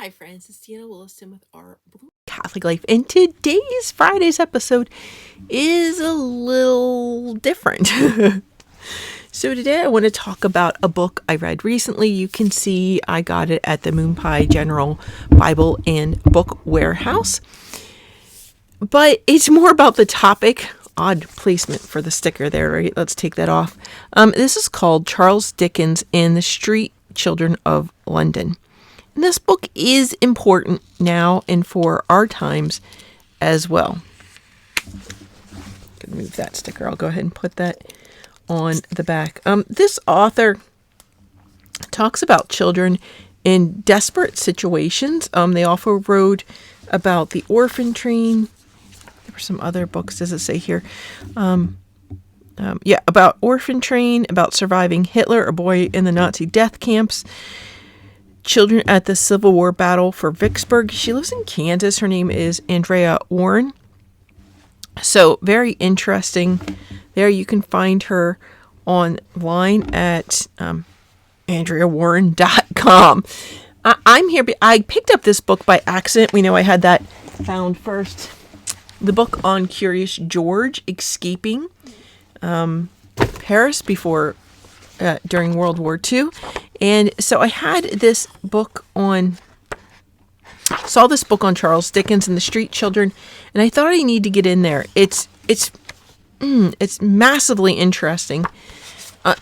Hi friends, it's Deanna Williston with our Blue Catholic Life, and Friday's episode is a little different. So today I want to talk about a book I read recently. You can see I got it at the Moon Pie General Bible and Book Warehouse. But it's more about the topic. Odd placement for the sticker there, right? Let's take that off. This is called Charles Dickens and the Street Children of London. And this book is important now and for our times as well. Can move that sticker. I'll go ahead and put that on the back. This author talks about children in desperate situations. They also wrote about the orphan train. There were some other books, does it say here? About orphan train, about surviving Hitler, a boy in the Nazi death camps. Children at the Civil War battle for Vicksburg. She lives in Kansas. Her name is Andrea Warren. So very interesting. There you can find her online at AndreaWarren.com. I'm here. I picked up this book by accident. We know I had that found first. The book on Curious George escaping Paris during World War II. And so I had this book saw this book on Charles Dickens and the Street Children, and I thought I need to get in there. It's massively interesting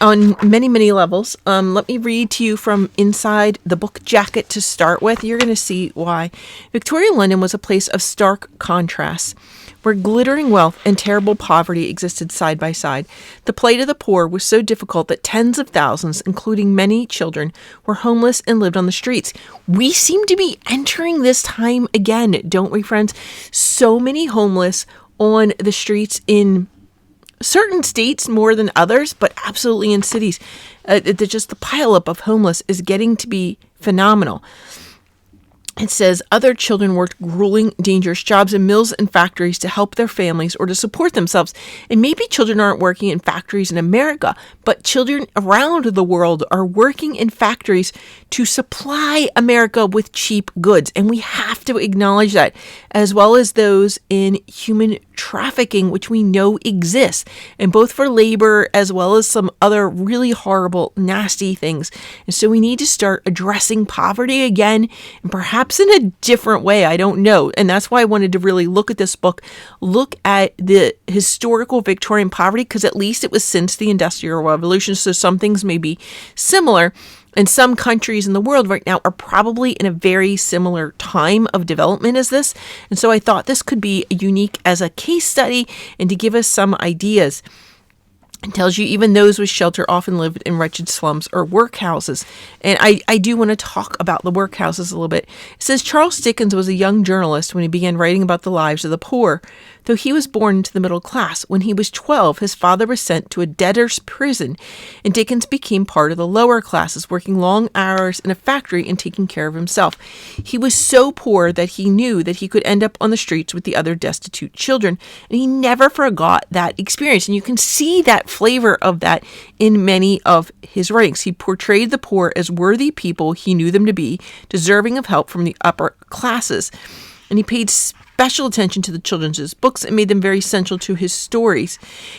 on many, many levels. Let me read to you from inside the book jacket to start with. You're going to see why. Victorian London was a place of stark contrasts, where glittering wealth and terrible poverty existed side by side. The plight of the poor was so difficult that tens of thousands, including many children, were homeless and lived on the streets. We seem to be entering this time again, don't we, friends? So many homeless on the streets in certain states more than others, but absolutely in cities. Just the pileup of homeless is getting to be phenomenal. It says other children worked grueling, dangerous jobs in mills and factories to help their families or to support themselves. And maybe children aren't working in factories in America, but children around the world are working in factories to supply America with cheap goods. And we have to acknowledge that, as well as those in human trafficking, which we know exists, and both for labor as well as some other really horrible, nasty things. And so we need to start addressing poverty again, and perhaps in a different way. I don't know. And that's why I wanted to really look at this book, look at the historical Victorian poverty, because at least it was since the Industrial Revolution. So some things may be similar. And some countries in the world right now are probably in a very similar time of development as this. And so I thought this could be unique as a case study and to give us some ideas. It tells you even those with shelter often lived in wretched slums or workhouses. And I do want to talk about the workhouses a little bit. It says Charles Dickens was a young journalist when he began writing about the lives of the poor. Though he was born into the middle class, when he was 12, his father was sent to a debtor's prison, and Dickens became part of the lower classes, working long hours in a factory and taking care of himself. He was so poor that he knew that he could end up on the streets with the other destitute children, and he never forgot that experience. And you can see that flavor of that in many of his writings. He portrayed the poor as worthy people he knew them to be, deserving of help from the upper classes. And he paid special attention to the children's books and made them very central to his stories.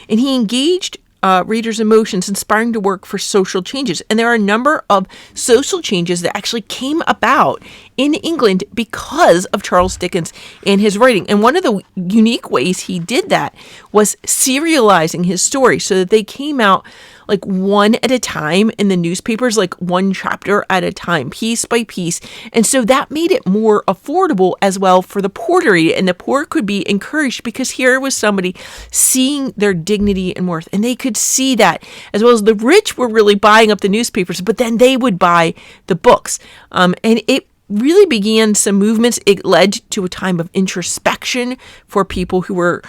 And he engaged readers' emotions, inspiring to work for social changes. And there are a number of social changes that actually came about in England because of Charles Dickens and his writing. And one of the unique ways he did that was serializing his stories so that they came out like one at a time in the newspapers, like one chapter at a time, piece by piece. And so that made it more affordable as well for the poor to read it. And the poor could be encouraged because here was somebody seeing their dignity and worth. And they could see that, as well as the rich were really buying up the newspapers, but then they would buy the books. And it really began some movements. It led to a time of introspection for people who were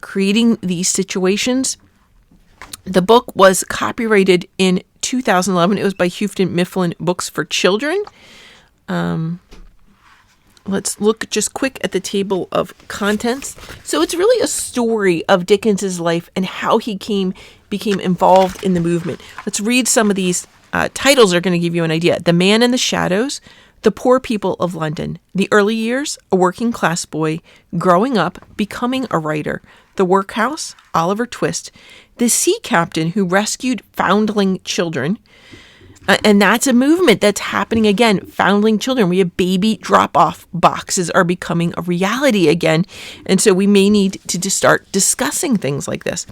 creating these situations. The book was copyrighted in 2011. It was by Houghton Mifflin Books for Children. Let's look just quick at the table of contents. So it's really a story of Dickens's life and how he became involved in the movement. Let's read some of these titles are going to give you an idea. The Man in the Shadows, The poor people of London. The early years, a working class boy, growing up, becoming a writer. The workhouse, Oliver Twist. The sea captain who rescued foundling children. And that's a movement that's happening again. Foundling children. We have baby drop-off boxes are becoming a reality again. And so we may need to just start discussing things like this.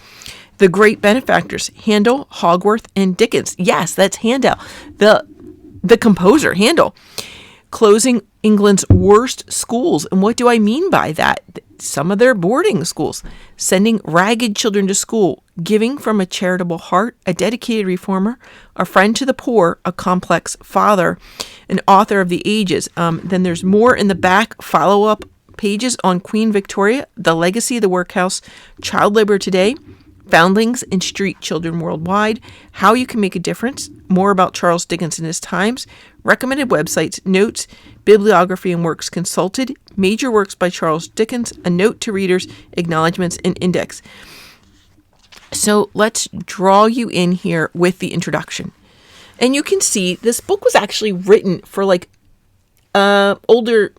The great benefactors, Handel, Hogworth, and Dickens. Yes, that's Handel, the composer, Handel. Closing England's worst schools. And what do I mean by that? Some of their boarding schools. Sending ragged children to school. Giving from a charitable heart. A dedicated reformer. A friend to the poor. A complex father. An author of the ages. Then there's more in the back. Follow-up pages on Queen Victoria. The legacy of the workhouse. Child labor today. Foundlings and street children worldwide, how you can make a difference, more about Charles Dickens and his times, recommended websites, notes, bibliography and works consulted, major works by Charles Dickens, a note to readers, acknowledgments, and index. So let's draw you in here with the introduction. And you can see this book was actually written for like older,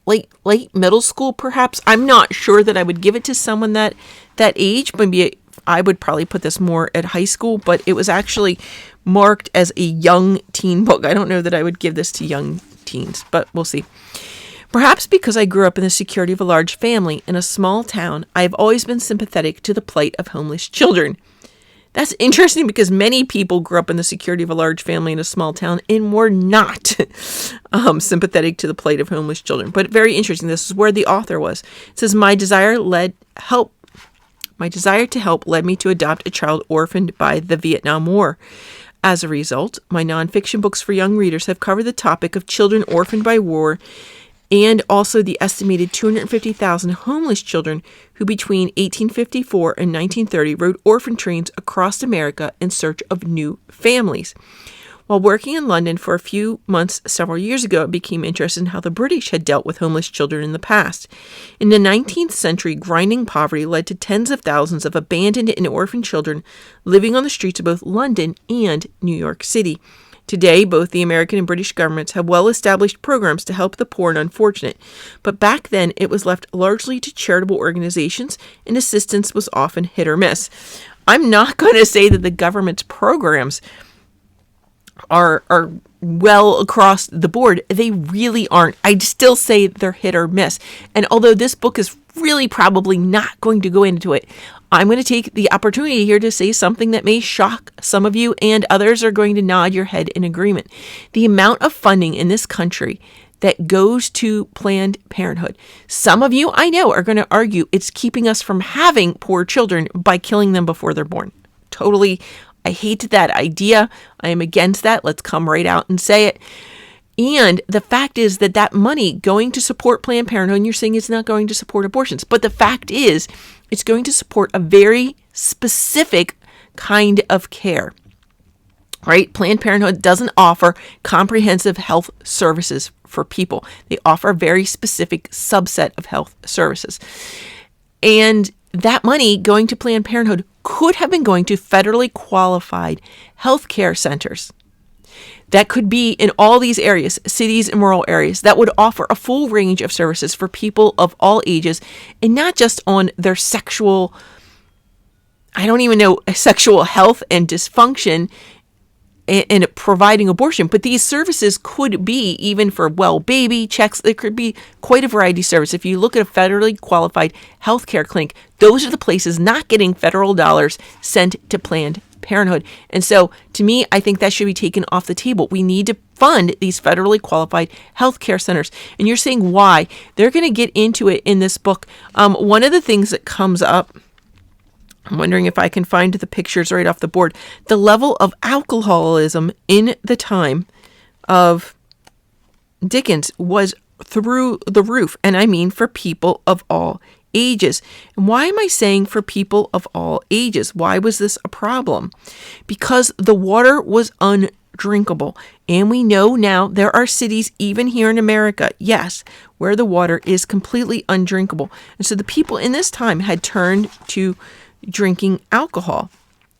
late middle school, perhaps. I'm not sure that I would give it to someone that age. Maybe I would probably put this more at high school, but it was actually marked as a young teen book. I don't know that I would give this to young teens, but we'll see. Perhaps because I grew up in the security of a large family in a small town, I have always been sympathetic to the plight of homeless children. That's interesting because many people grew up in the security of a large family in a small town and were not sympathetic to the plight of homeless children. But very interesting. This is where the author was. It says, My desire to help led me to adopt a child orphaned by the Vietnam War. As a result, my nonfiction books for young readers have covered the topic of children orphaned by war and also the estimated 250,000 homeless children who between 1854 and 1930 rode orphan trains across America in search of new families. While working in London for a few months several years ago, I became interested in how the British had dealt with homeless children in the past. In the 19th century, grinding poverty led to tens of thousands of abandoned and orphaned children living on the streets of both London and New York City. Today, both the American and British governments have well-established programs to help the poor and unfortunate, but back then it was left largely to charitable organizations, and assistance was often hit or miss. I'm not going to say that the government's programs are well across the board. They really aren't. I'd still say they're hit or miss. And although this book is really probably not going to go into it, I'm going to take the opportunity here to say something that may shock some of you, and others are going to nod your head in agreement. The amount of funding in this country that goes to Planned Parenthood. Some of you, I know, are going to argue it's keeping us from having poor children by killing them before they're born. Totally. I hate that idea. I am against that. Let's come right out and say it. And the fact is that money going to support Planned Parenthood, and you're saying it's not going to support abortions, but the fact is it's going to support a very specific kind of care, right? Planned Parenthood doesn't offer comprehensive health services for people. They offer a very specific subset of health services. And that money going to Planned Parenthood could have been going to federally qualified healthcare centers that could be in all these areas, cities and rural areas, that would offer a full range of services for people of all ages, and not just on their sexual health and dysfunction and providing abortion, but these services could be even for baby checks. There could be quite a variety of services. If you look at a federally qualified healthcare clinic, those are the places not getting federal dollars sent to Planned Parenthood. And so to me, I think that should be taken off the table. We need to fund these federally qualified healthcare centers. And you're saying why? They're going to get into it in this book. One of the things that comes up, I'm wondering if I can find the pictures right off the board. The level of alcoholism in the time of Dickens was through the roof. And I mean for people of all ages. And why am I saying for people of all ages? Why was this a problem? Because the water was undrinkable. And we know now there are cities, even here in America, yes, where the water is completely undrinkable. And so the people in this time had turned to drinking alcohol.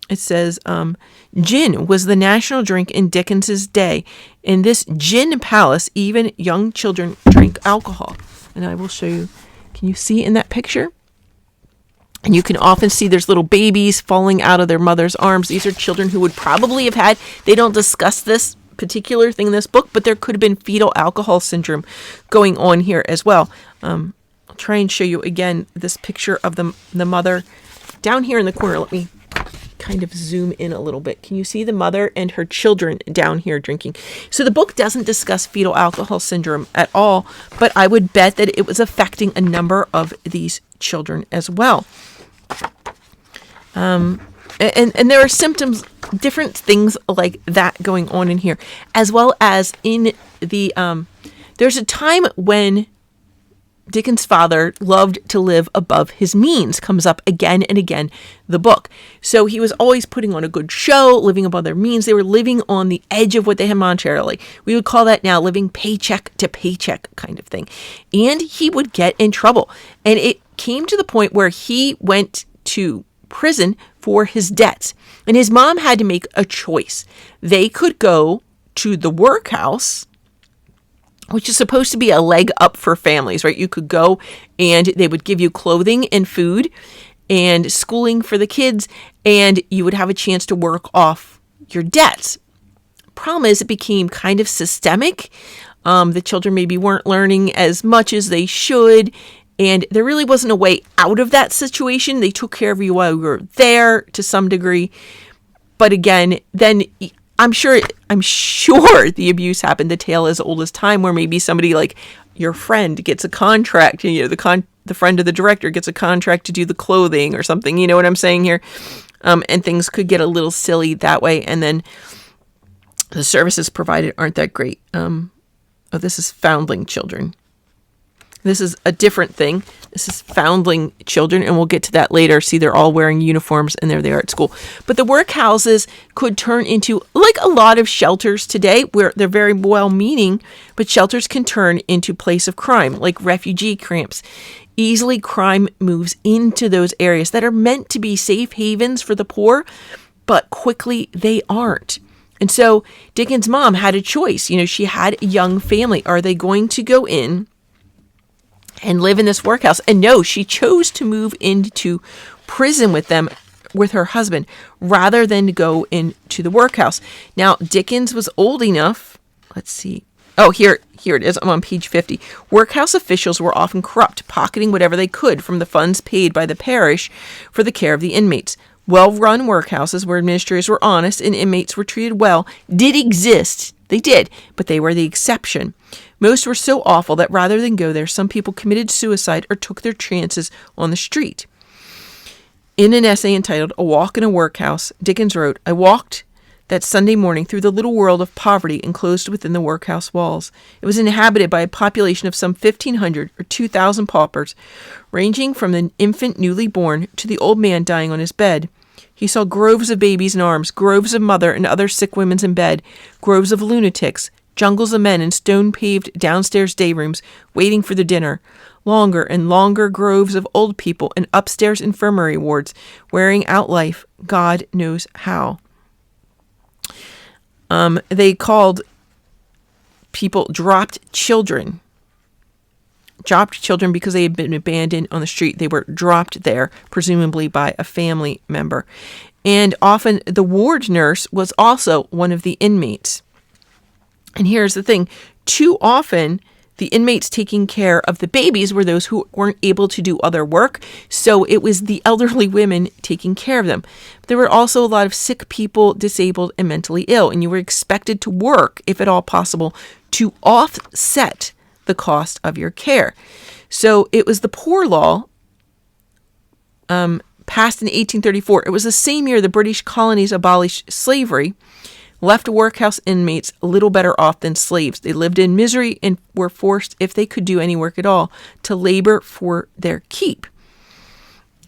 It says, gin was the national drink in Dickens's day. In this gin palace, even young children drank alcohol. And I will show you. Can you see in that picture? And you can often see there's little babies falling out of their mother's arms. These are children who would probably have had, they don't discuss this particular thing in this book, but there could have been fetal alcohol syndrome going on here as well. I'll try and show you again this picture of the mother down here in the corner. Let me kind of zoom in a little bit. Can you see the mother and her children down here drinking? So the book doesn't discuss fetal alcohol syndrome at all, but I would bet that it was affecting a number of these children as well. And there are symptoms, different things like that going on in here, as well as in the, there's a time when Dickens' father loved to live above his means, comes up again and again, the book. So he was always putting on a good show, living above their means. They were living on the edge of what they had monetarily. We would call that now living paycheck to paycheck kind of thing. And he would get in trouble. And it came to the point where he went to prison for his debts. And his mom had to make a choice. They could go to the workhouse, which is supposed to be a leg up for families, right? You could go and they would give you clothing and food and schooling for the kids, and you would have a chance to work off your debts. Problem is, it became kind of systemic. The children maybe weren't learning as much as they should, and there really wasn't a way out of that situation. They took care of you while you were there to some degree. But again, then I'm sure the abuse happened. The tale as old as time, where maybe somebody like your friend gets a contract, and the friend of the director gets a contract to do the clothing or something. You know what I'm saying here? And things could get a little silly that way. And then the services provided aren't that great. This is foundling children. This is a different thing. This is foundling children, and we'll get to that later. See, they're all wearing uniforms, and they're there at school. But the workhouses could turn into, like a lot of shelters today, where they're very well-meaning, but shelters can turn into place of crime, like refugee camps. Easily, crime moves into those areas that are meant to be safe havens for the poor, but quickly they aren't. And so Dickens' mom had a choice. She had a young family. Are they going to go in and live in this workhouse? And no, she chose to move into prison with them, with her husband, rather than to go into the workhouse. Now, Dickens was old enough. Let's see. Oh, here it is. I'm on page 50. Workhouse officials were often corrupt, pocketing whatever they could from the funds paid by the parish for the care of the inmates. Well-run workhouses where administrators were honest and inmates were treated well did exist. They did, but they were the exception. Most were so awful that rather than go there, some people committed suicide or took their chances on the street. In an essay entitled A Walk in a Workhouse, Dickens wrote, "I walked that Sunday morning through the little world of poverty enclosed within the workhouse walls. It was inhabited by a population of some 1,500 or 2,000 paupers, ranging from the infant newly born to the old man dying on his bed. He saw groves of babies in arms, groves of mother and other sick women in bed, groves of lunatics, jungles of men in stone-paved downstairs day rooms waiting for the dinner, longer and longer groves of old people in upstairs infirmary wards, wearing out life, God knows how." They called people dropped children because they had been abandoned on the street. They were dropped there, presumably by a family member. And often the ward nurse was also one of the inmates. And here's the thing. Too often, the inmates taking care of the babies were those who weren't able to do other work. So it was the elderly women taking care of them. There were also a lot of sick people, disabled, and mentally ill. And you were expected to work, if at all possible, to offset the cost of your care. So it was the Poor Law, passed in 1834. It was the same year the British colonies abolished slavery, left workhouse inmates a little better off than slaves. They lived in misery and were forced, if they could do any work at all, to labor for their keep.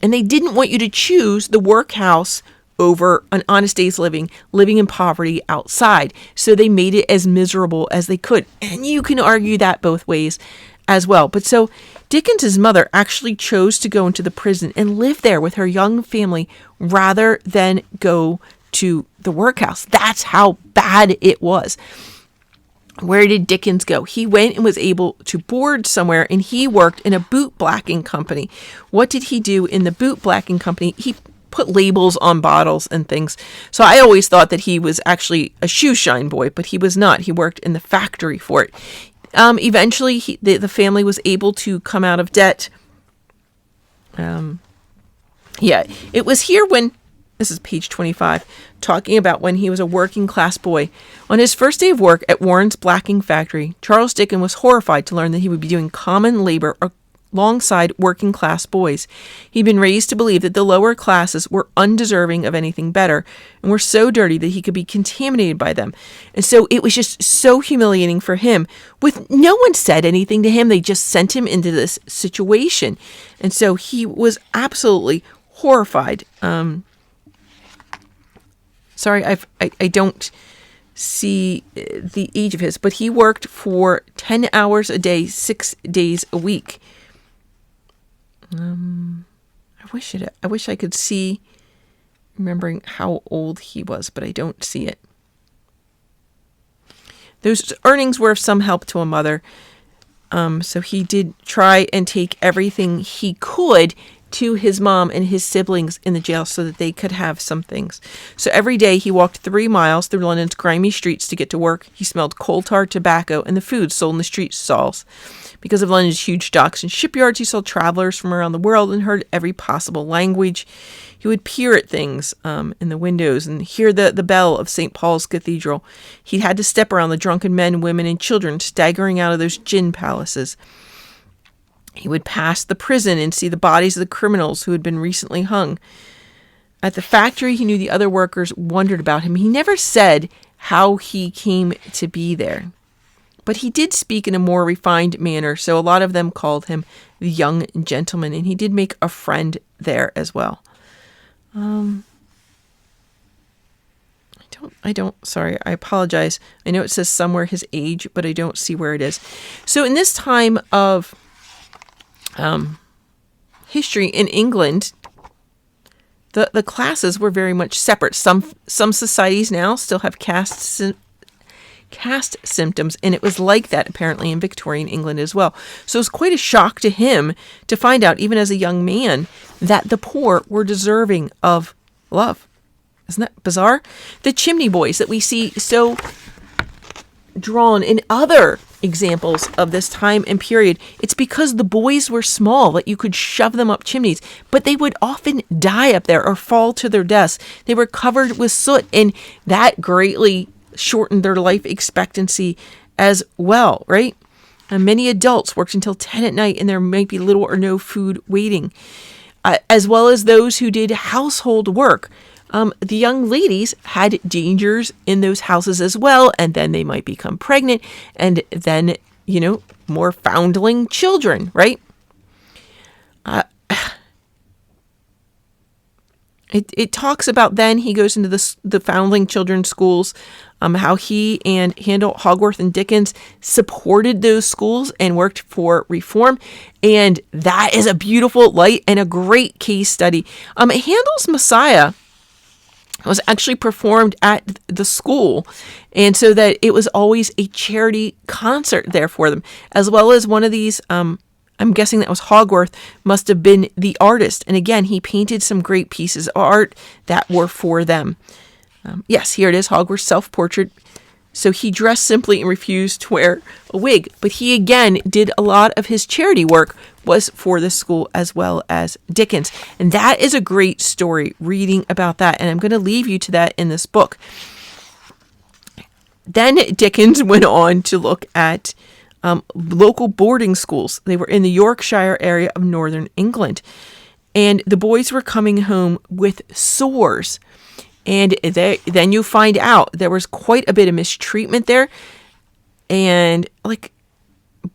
And they didn't want you to choose the workhouse over an honest day's living in poverty outside. So they made it as miserable as they could. And you can argue that both ways as well. But so Dickens's mother actually chose to go into the prison and live there with her young family rather than go to the workhouse. That's how bad it was. Where did Dickens go? He went and was able to board somewhere, and he worked in a boot blacking company. What did he do in the boot blacking company? He put labels on bottles and things. So I always thought that he was actually a shoe shine boy, but he was not. He worked in the factory for it. Eventually, the family was able to come out of debt. It was here when, this is page 25, talking about when he was a working class boy. On his first day of work at Warren's blacking factory, Charles Dickens was horrified to learn that he would be doing common labor alongside working class boys. He'd been raised to believe that the lower classes were undeserving of anything better and were so dirty that he could be contaminated by them. And so it was just so humiliating for him. With no one said anything to him, they just sent him into this situation. And so he was absolutely horrified. Sorry, I don't see the age of his, but he worked for 10 hours a day, 6 days a week. I wish I could see, remembering how old he was, but I don't see it. Those earnings were of some help to a mother. So he did try and take everything he could to his mom and his siblings in the jail so that they could have some things. So every day he walked 3 miles through London's grimy streets to get to work. He smelled coal tar, tobacco, and the food sold in the street stalls. Because of London's huge docks and shipyards, he saw travelers from around the world and heard every possible language. He would peer at things in the windows and hear the bell of St. Paul's Cathedral. He had to step around the drunken men, women, and children staggering out of those gin palaces. He would pass the prison and see the bodies of the criminals who had been recently hung. At the factory, he knew the other workers wondered about him. He never said how he came to be there. But he did speak in a more refined manner, so a lot of them called him the young gentleman, and he did make a friend there as well. Sorry, I apologize. I know it says somewhere his age, but I don't see where it is. So in this time of history in England, the classes were very much separate. Some societies now still have caste symptoms, and it was like that apparently in Victorian England as well. So it was quite a shock to him to find out, even as a young man, that the poor were deserving of love. Isn't that bizarre? The chimney boys that we see so drawn in other examples of this time and period, it's because the boys were small that you could shove them up chimneys, but they would often die up there or fall to their deaths. They were covered with soot, and that greatly shortened their life expectancy as well, right? And many adults worked until 10 at night, and there might be little or no food waiting, as well as those who did household work. The young ladies had dangers in those houses as well, and then they might become pregnant, and then, more foundling children, right? It talks about then he goes into the foundling children's schools, how he and Handel, Hogarth, and Dickens supported those schools and worked for reform. And that is a beautiful light and a great case study. Handel's Messiah was actually performed at the school, and so that it was always a charity concert there for them, as well as one of these, I'm guessing that was Hogarth, must have been the artist. And again, he painted some great pieces of art that were for them. Yes, here it is, Hogarth's self-portrait. So he dressed simply and refused to wear a wig. But he, again, did a lot of his charity work was for the school as well as Dickens. And that is a great story, reading about that. And I'm going to leave you to that in this book. Then Dickens went on to look at local boarding schools. They were in the Yorkshire area of northern England. And the boys were coming home with sores. And then you find out there was quite a bit of mistreatment there. And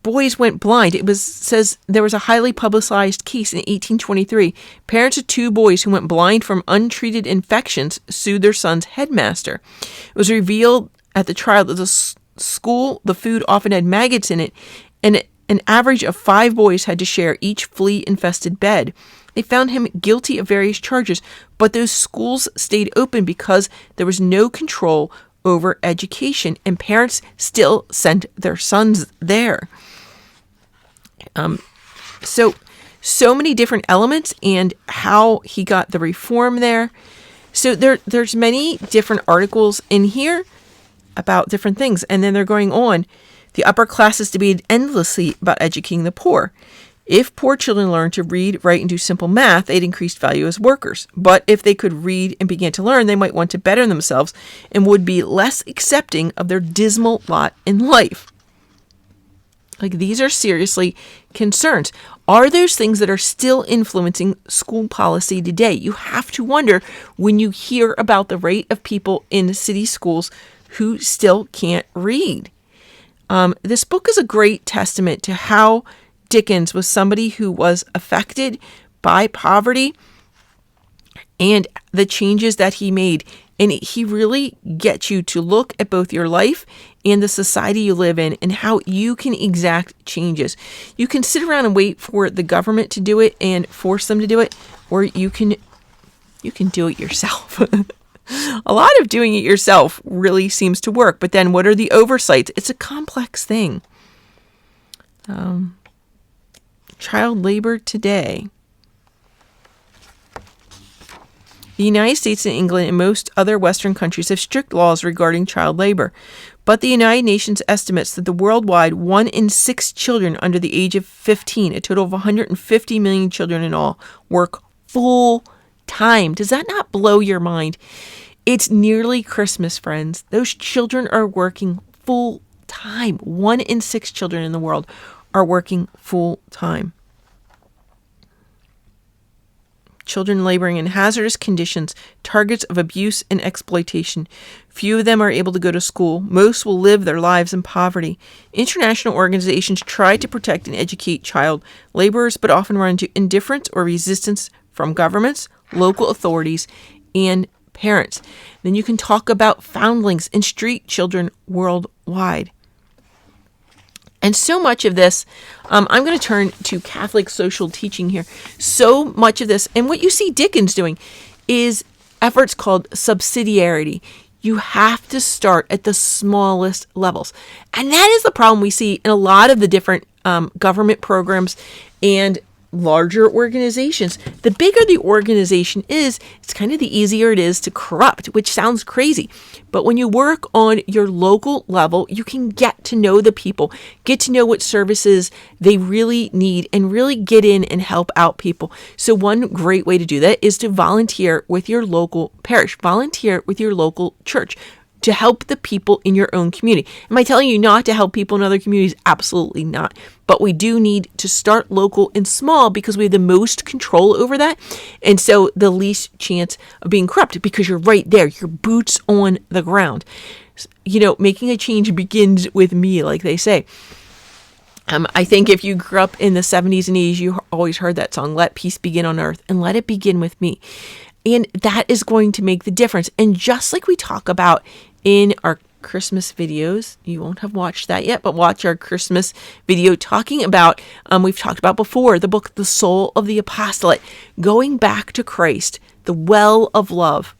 boys went blind. Says there was a highly publicized case in 1823. Parents of 2 boys who went blind from untreated infections sued their son's headmaster. It was revealed at the trial that the food often had maggots in it, and an average of 5 boys had to share each flea-infested bed. They found him guilty of various charges, but those schools stayed open because there was no control over education, and parents still sent their sons there. So many different elements and how he got the reform there. So there's many different articles in here about different things, and then they're going on. The upper classes debated endlessly about educating the poor. If poor children learned to read, write, and do simple math, they'd increase value as workers. But if they could read and began to learn, they might want to better themselves and would be less accepting of their dismal lot in life. Like, these are seriously concerns. Are those things that are still influencing school policy today? You have to wonder when you hear about the rate of people in city schools who still can't read. This book is a great testament to how Dickens was somebody who was affected by poverty and the changes that he made. And he really gets you to look at both your life and the society you live in and how you can exact changes. You can sit around and wait for the government to do it and force them to do it, or you can do it yourself. A lot of doing it yourself really seems to work, but then what are the oversights? It's a complex thing. Child labor today. The United States and England and most other Western countries have strict laws regarding child labor, but the United Nations estimates that the worldwide 1 in 6 children under the age of 15, a total of 150 million children in all, work full time. Does that not blow your mind? It's nearly Christmas, friends. Those children are working full time. 1 in 6 children in the world are working full time. Children laboring in hazardous conditions, targets of abuse and exploitation. Few of them are able to go to school. Most will live their lives in poverty. International organizations try to protect and educate child laborers, but often run into indifference or resistance from governments, local authorities, and parents. Then you can talk about foundlings and street children worldwide. And so much of this, I'm going to turn to Catholic social teaching here. So much of this, and what you see Dickens doing, is efforts called subsidiarity. You have to start at the smallest levels. And that is the problem we see in a lot of the different government programs and larger organizations. The bigger the organization is, it's kind of the easier it is to corrupt, which sounds crazy. But when you work on your local level, you can get to know the people, get to know what services they really need, and really get in and help out people. So one great way to do that is to volunteer with your local parish, volunteer with your local church, to help the people in your own community. Am I telling you not to help people in other communities? Absolutely not. But we do need to start local and small because we have the most control over that. And so the least chance of being corrupt because you're right there, your boots on the ground. You know, making a change begins with me, like they say. I think if you grew up in the 70s and 80s, you always heard that song, "Let Peace Begin on Earth," and let it begin with me. And that is going to make the difference. And just like we talk about in our Christmas videos, you won't have watched that yet, but watch our Christmas video talking about, we've talked about before, the book, The Soul of the Apostolate, going back to Christ, the well of love,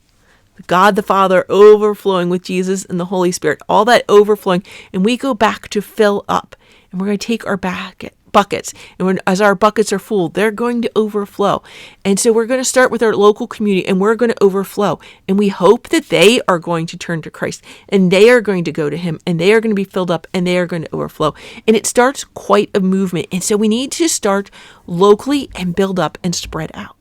God the Father overflowing with Jesus and the Holy Spirit, all that overflowing. And we go back to fill up, and we're going to take our buckets. And as our buckets are full, they're going to overflow. And so we're going to start with our local community, and we're going to overflow. And we hope that they are going to turn to Christ, and they are going to go to him, and they are going to be filled up, and they are going to overflow. And it starts quite a movement. And so we need to start locally and build up and spread out.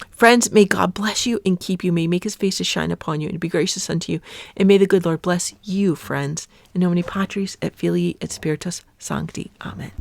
Friends, may God bless you and keep you. May he make his face to shine upon you and be gracious unto you. And may the good Lord bless you, friends. In nomine Patris et Filii et Spiritus Sancti. Amen.